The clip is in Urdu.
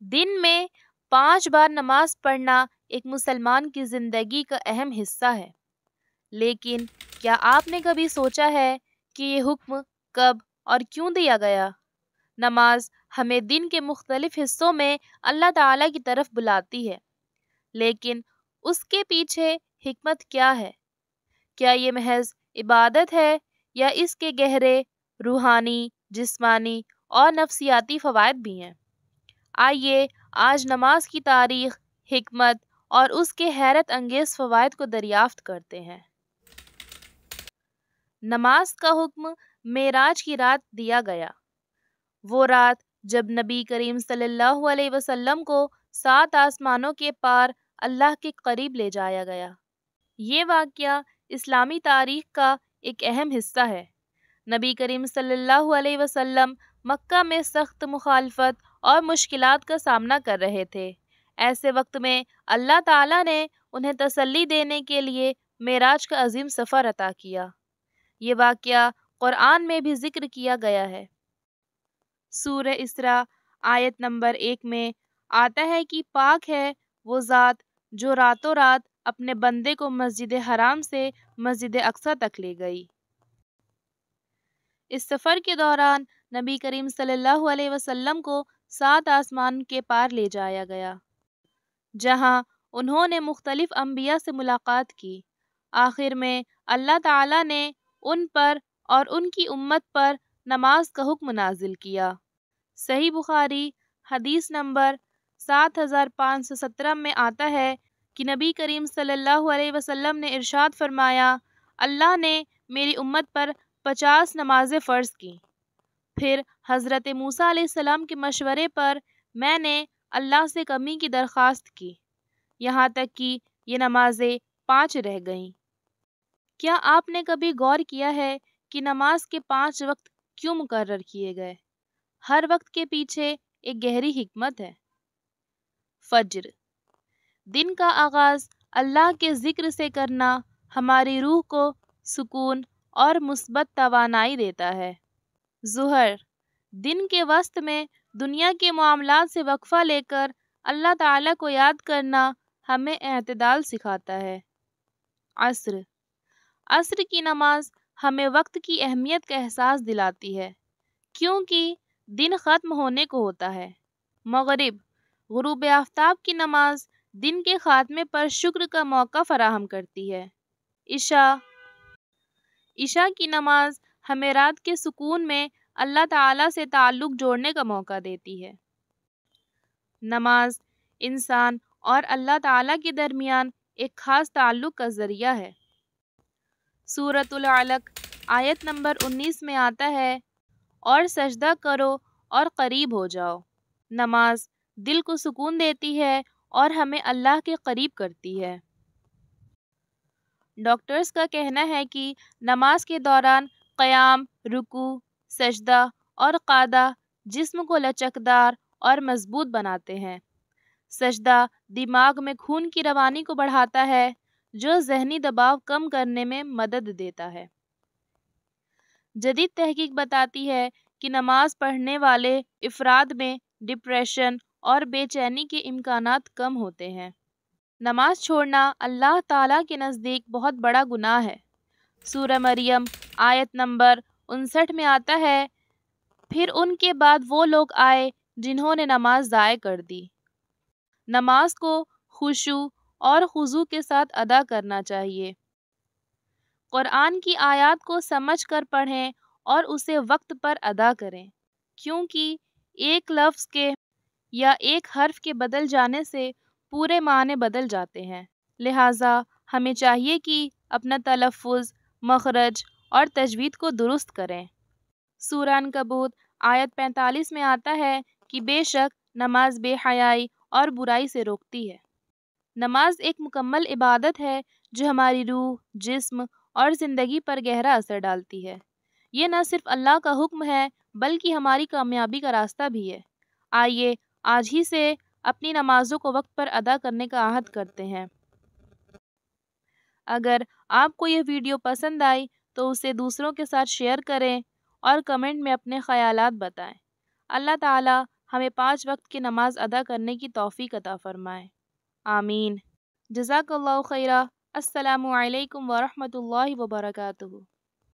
دن میں 5 بار نماز پڑھنا ایک مسلمان کی زندگی کا اہم حصہ ہے، لیکن کیا آپ نے کبھی سوچا ہے کہ یہ حکم کب اور کیوں دیا گیا؟ نماز ہمیں دن کے مختلف حصوں میں اللہ تعالیٰ کی طرف بلاتی ہے، لیکن اس کے پیچھے حکمت کیا ہے؟ کیا یہ محض عبادت ہے یا اس کے گہرے روحانی، جسمانی اور نفسیاتی فوائد بھی ہیں؟ آئیے آج نماز کی تاریخ، حکمت اور اس کے حیرت انگیز فوائد کو دریافت کرتے ہیں۔ نماز کا حکم معراج کی رات دیا گیا، وہ رات جب نبی کریم صلی اللہ علیہ وسلم کو 7 آسمانوں کے پار اللہ کے قریب لے جایا گیا۔ یہ واقعہ اسلامی تاریخ کا ایک اہم حصہ ہے۔ نبی کریم صلی اللہ علیہ وسلم مکہ میں سخت مخالفت اور مشکلات کا سامنا کر رہے تھے۔ ایسے وقت میں اللہ تعالیٰ نے انہیں تسلی دینے کے لیے معراج کا عظیم سفر عطا کیا۔ یہ واقعہ قرآن میں بھی ذکر کیا گیا ہے۔ سورہ اسراء آیت نمبر 1 میں آتا ہے کہ پاک ہے وہ ذات جو راتوں رات اپنے بندے کو مسجد حرام سے مسجد اقصی تک لے گئی۔ اس سفر کے دوران نبی کریم صلی اللہ علیہ وسلم کو 7 آسمان کے پار لے جایا گیا، جہاں انہوں نے مختلف انبیاء سے ملاقات کی۔ آخر میں اللہ تعالیٰ نے ان پر اور ان کی امت پر نماز کا حکم نازل کیا۔ صحیح بخاری حدیث نمبر 7517 میں آتا ہے کہ نبی کریم صلی اللہ علیہ وسلم نے ارشاد فرمایا، اللہ نے میری امت پر 50 نمازیں فرض کی۔ پھر حضرت موسیٰ علیہ السلام کے مشورے پر میں نے اللہ سے کمی کی درخواست کی، یہاں تک کہ یہ نمازیں 5 رہ گئیں۔ کیا آپ نے کبھی غور کیا ہے کہ نماز کے 5 وقت کیوں مقرر کیے گئے؟ ہر وقت کے پیچھے ایک گہری حکمت ہے۔ فجر، دن کا آغاز اللہ کے ذکر سے کرنا ہماری روح کو سکون اور مثبت توانائی دیتا ہے۔ ظہر، دن کے وسط میں دنیا کے معاملات سے وقفہ لے کر اللہ تعالیٰ کو یاد کرنا ہمیں اعتدال سکھاتا ہے۔ عصر، عصر کی نماز ہمیں وقت کی اہمیت کا احساس دلاتی ہے، کیونکہ دن ختم ہونے کو ہوتا ہے۔ مغرب، غروب آفتاب کی نماز دن کے خاتمے پر شکر کا موقع فراہم کرتی ہے۔ عشاء، عشاء کی نماز ہمیں رات کے سکون میں اللہ تعالیٰ سے تعلق جوڑنے کا موقع دیتی ہے۔ نماز انسان اور اللہ تعالیٰ کے درمیان ایک خاص تعلق کا ذریعہ ہے۔ سورۃ العلق آیت نمبر 19 میں آتا ہے، اور سجدہ کرو اور قریب ہو جاؤ۔ نماز دل کو سکون دیتی ہے اور ہمیں اللہ کے قریب کرتی ہے۔ ڈاکٹرز کا کہنا ہے کہ نماز کے دوران قیام، رکوع، سجدہ اور قعدہ جسم کو لچکدار اور مضبوط بناتے ہیں۔ سجدہ دماغ میں خون کی روانی کو بڑھاتا ہے، جو ذہنی دباؤ کم کرنے میں مدد دیتا ہے۔ جدید تحقیق بتاتی ہے کہ نماز پڑھنے والے افراد میں ڈپریشن اور بے چینی کے امکانات کم ہوتے ہیں۔ نماز چھوڑنا اللہ تعالیٰ کے نزدیک بہت بڑا گناہ ہے۔ سورہ مریم آیت نمبر 59 میں آتا ہے، پھر ان کے بعد وہ لوگ آئے جنہوں نے نماز ضائع کر دی۔ نماز کو خشوع اور خضوع کے ساتھ ادا کرنا چاہیے۔ قرآن کی آیات کو سمجھ کر پڑھیں اور اسے وقت پر ادا کریں، کیونکہ ایک لفظ کے یا ایک حرف کے بدل جانے سے پورے معنی بدل جاتے ہیں۔ لہٰذا ہمیں چاہیے کہ اپنا تلفظ، مخرج اور تجوید کو درست کریں۔ سورہ عنکبوت آیت 45 میں آتا ہے کہ بے شک نماز بے حیائی اور برائی سے روکتی ہے۔ نماز ایک مکمل عبادت ہے جو ہماری روح، جسم اور زندگی پر گہرا اثر ڈالتی ہے۔ یہ نہ صرف اللہ کا حکم ہے بلکہ ہماری کامیابی کا راستہ بھی ہے۔ آئیے آج ہی سے اپنی نمازوں کو وقت پر ادا کرنے کا عہد کرتے ہیں۔ اگر آپ کو یہ ویڈیو پسند آئی تو اسے دوسروں کے ساتھ شیئر کریں اور کمنٹ میں اپنے خیالات بتائیں۔ اللہ تعالیٰ ہمیں 5 وقت کی نماز ادا کرنے کی توفیق عطا فرمائے۔ آمین۔ جزاک اللہ خیرہ۔ السلام علیکم ورحمۃ اللہ وبرکاتہ۔